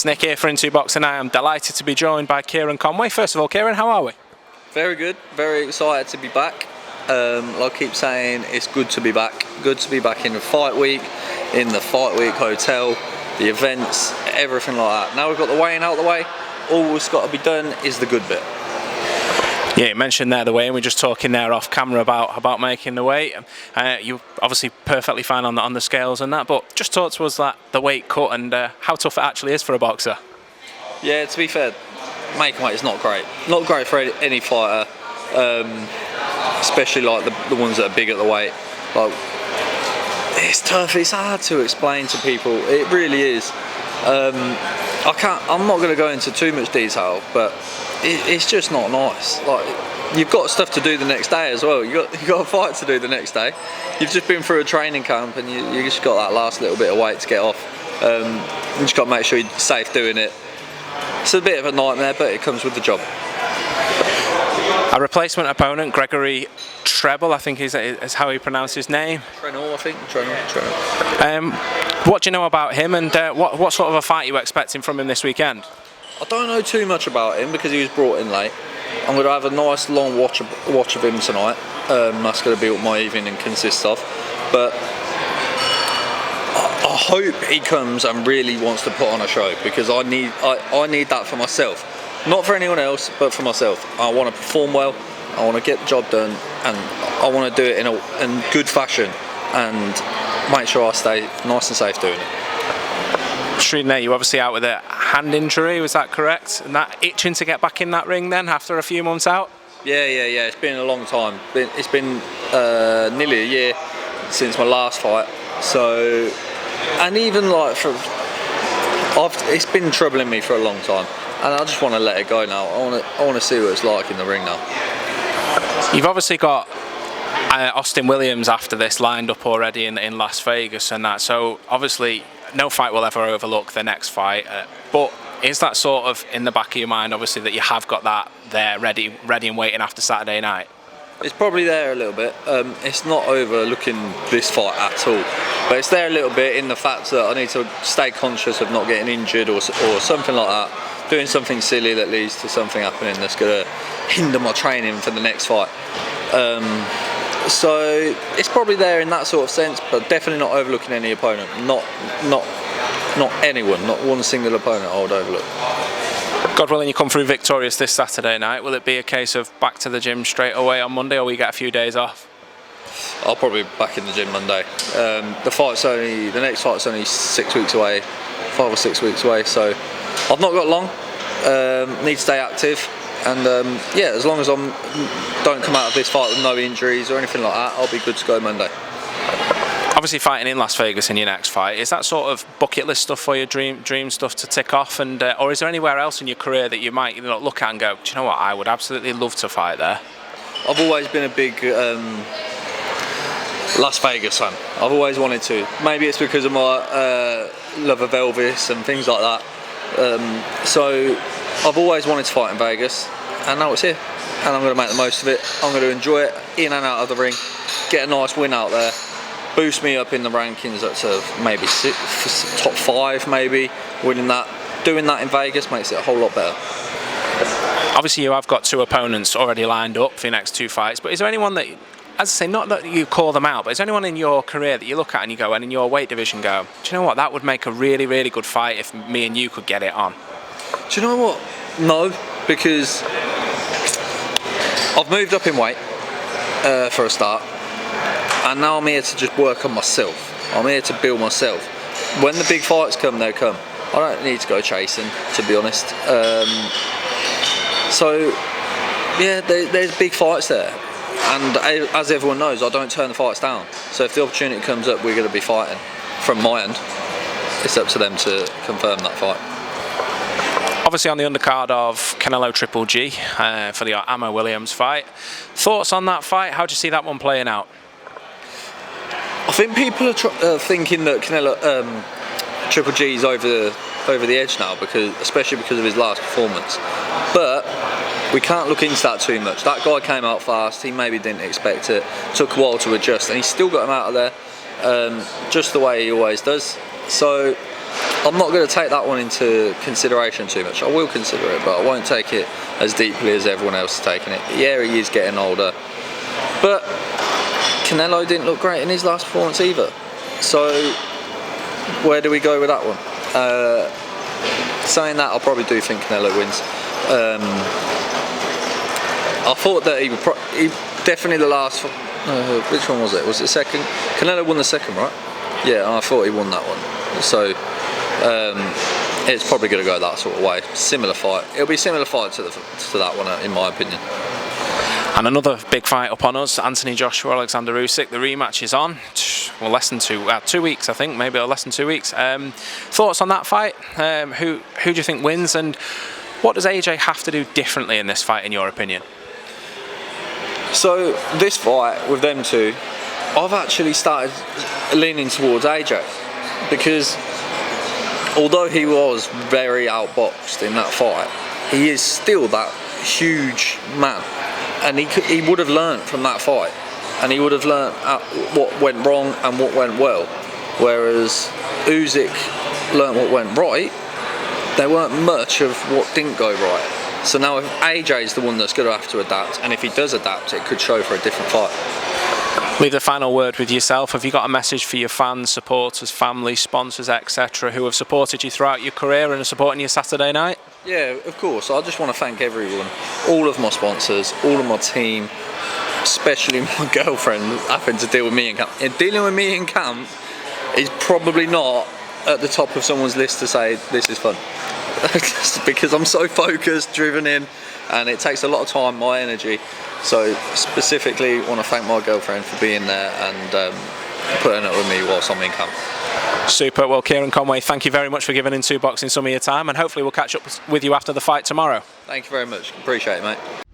It's Nick here for Into Boxing. I am delighted to be joined by Kieron Conway. First of all, Kieron, how are we? Very good, very excited to be back. Like I keep saying, it's good to be back. Good to be back in the fight week, in the fight week hotel, the events, everything like that. Now we've got the weigh-in out of the way, all that's got to be done is the good bit. Yeah, you mentioned there the weigh-in. We're just talking there off camera about making the weight. You're obviously perfectly fine on the scales and that, but just talk to us that the weight cut and how tough it actually is for a boxer. Yeah, to be fair, making weight is not great. Not great for any fighter, especially like the ones that are big at the weight. Like, it's tough. It's hard to explain to people. It really is. I'm not going to go into too much detail, but it's just not nice. Like, you've got stuff to do the next day as well. You got a fight to do the next day. You've just been through a training camp, and you just got that last little bit of weight to get off. You just got to make sure you're safe doing it. It's a bit of a nightmare, but it comes with the job. A replacement opponent, Gregory Treble, I think is how he pronounced his name. Trenal, I think. Trenal. What do you know about him, and what sort of a fight are you expecting from him this weekend? I don't know too much about him because he was brought in late. I'm going to have a nice long watch of him tonight. That's going to be what my evening consists of. But I hope he comes and really wants to put on a show, because I need that for myself. Not for anyone else, but for myself. I want to perform well, I want to get the job done, and I want to do it in good fashion and make sure I stay nice and safe doing it. Reading there, you're obviously out with a hand injury, was that correct? And that itching to get back in that ring then after a few months out? Yeah. It's been a long time. It's been nearly a year since my last fight. So, and even like it's been troubling me for a long time, and I just want to let it go now. I want to see what it's like in the ring now. You've obviously got Austin Williams after this lined up already in Las Vegas and that, so obviously no fight will ever overlook the next fight, but is that sort of in the back of your mind, obviously, that you have got that there ready and waiting after Saturday night? It's probably there a little bit. It's not overlooking this fight at all, but it's there a little bit in the fact that I need to stay conscious of not getting injured or something like that, doing something silly that leads to something happening that's going to hinder my training for the next fight. So it's probably there in that sort of sense, but definitely not overlooking any opponent. Not anyone, not one single opponent I would overlook. God willing, you come through victorious this Saturday night. Will it be a case of back to the gym straight away on Monday, or will you get a few days off? I'll probably be back in the gym Monday. The next fight's only 6 weeks away, 5 or 6 weeks away, so I've not got long. Need to stay active. And yeah, as long as I don't come out of this fight with no injuries or anything like that, I'll be good to go Monday. Obviously fighting in Las Vegas in your next fight, is that sort of bucket list stuff for your dream stuff to tick off, and or is there anywhere else in your career that you might look at and go, do you know what, I would absolutely love to fight there? I've always been a big Las Vegas fan. I've always wanted to. Maybe it's because of my love of Elvis and things like that. So I've always wanted to fight in Vegas, and now it's here, and I'm going to make the most of it. I'm going to enjoy it in and out of the ring, get a nice win out there, boost me up in the rankings up to maybe top 5, maybe winning that. Doing that in Vegas makes it a whole lot better. Obviously you have got 2 opponents already lined up for your next 2 fights, but is there anyone that, as I say, not that you call them out, but is there anyone in your career that you look at and you go, and in your weight division go, do you know what, that would make a really, really good fight if me and you could get it on? Do you know what? No, because I've moved up in weight for a start, and now I'm here to just work on myself. I'm here to build myself. When the big fights come, they come. I don't need to go chasing, to be honest. So yeah, there's big fights there, and as everyone knows, I don't turn the fights down. So if the opportunity comes up, we're going to be fighting. From my end, it's up to them to confirm that fight. Obviously on the undercard of CaneloTriple G for the Ammo Williams fight. Thoughts on that fight? How do you see that one playing out? I think people are thinking that Triple G is over the edge now, especially because of his last performance. But we can't look into that too much. That guy came out fast. He maybe didn't expect it. Took a while to adjust, and he still got him out of there, just the way he always does. So I'm not going to take that one into consideration too much. I will consider it, but I won't take it as deeply as everyone else is taking it. Yeah, he is getting older, but Canelo didn't look great in his last performance either. So where do we go with that one? Saying that, I probably do think Canelo wins. I thought that he definitely the last. Which one was it? Was it second? Canelo won the second, right? Yeah, I thought he won that one. So it's probably going to go that sort of way. Similar fight. It'll be a similar fight to that one, in my opinion. And another big fight up on us, Anthony Joshua, Oleksandr Usyk. The rematch is on. Well, less than 2 weeks, I think, maybe less than 2 weeks. Thoughts on that fight? Who do you think wins, and what does AJ have to do differently in this fight, in your opinion? So this fight with them two, I've actually started leaning towards AJ, because although he was very outboxed in that fight, he is still that huge man, and he would have learnt from that fight, and he would have learnt what went wrong and what went well. Whereas Usyk learnt what went right, there weren't much of what didn't go right. So now if AJ is the one that's going to have to adapt, and if he does adapt, it could show for a different fight. Leave the final word with yourself. Have you got a message for your fans, supporters, family, sponsors, etc., who have supported you throughout your career and are supporting you Saturday night? Yeah, of course. I just want to thank everyone, all of my sponsors, all of my team, especially my girlfriend having to deal with me in camp. And dealing with me in camp is probably not at the top of someone's list to say this is fun. Because I'm so focused, driven in, and it takes a lot of time, my energy. So specifically want to thank my girlfriend for being there and putting up with me whilst I'm in camp. Super. Well, Kieron Conway, thank you very much for giving In2 Boxing some of your time, and hopefully we'll catch up with you after the fight tomorrow. Thank you very much. Appreciate it, mate.